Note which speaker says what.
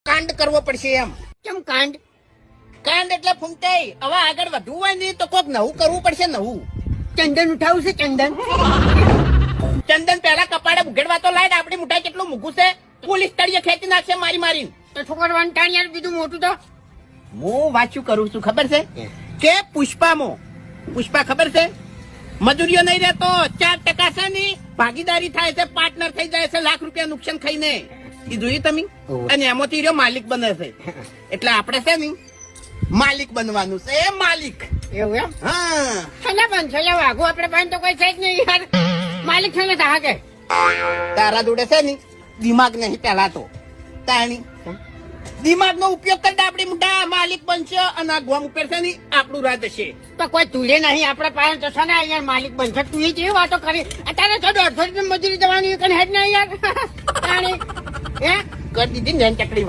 Speaker 1: કાંડ કરવો પડશે એમ.
Speaker 2: કેમ કાંડ?
Speaker 1: કાંડ એટલે ફૂંકાઈ. હવે આગળ વધવું હોય ને તો કોક નવું કરવું પડશે. નવું
Speaker 2: ચંદન ઉઠાવું છે, ચંદન.
Speaker 1: ચંદન પેલા કપાળે ઉઘેડવા તો લાય. આપડી મુઠાઈ કેટલું મૂકું છે. પોલીસ તળિયે ખેંચી નાખશે મારી મારીને.
Speaker 2: તો છોકરો વંટાણ યાર, બીજું મોટું તો
Speaker 1: હું વાંચ્યું કરું છું, ખબર છે કે પુષ્પા ખબર છે મજૂરીઓ નહીં રહેતો 4% છે ની ભાગીદારી થાય છે, પાર્ટનર થઈ જાય છે, લાખ રૂપિયા નુકસાન ખાઈને. એ જોયું તમે? અને એમાંથી રહ્યો માલિક બને છે. એટલે આપણે છે ને માલિક બનવાનું છે. માલિક
Speaker 2: એવું એમ?
Speaker 1: હા.
Speaker 2: છેલ્લા બંધ છેલ્લા વાઘો આપણે પાસે તો કોઈ છે જ નહીં યાર. માલિક છેલ્લે થા કે
Speaker 1: તારા જોડે છે ને દિમાગ નહીં પેલા તો તાણી દિમાગ નો ઉપયોગ કરતા આપડી મોટા માલિક બનશે અને આ ગોમ ઉપર છે ને આપણું રાજ હશે.
Speaker 2: તો કોઈ તુલે નહીં આપણા પાસે તો છે ને યાર માલિક બનશે. તું એ કેવી વાતો કરી? અત્યારે તો 150 રૂપિયા મજૂરી જવાની હેડ નહીં યાર. હે
Speaker 1: કરી દીધી ને ચકડી.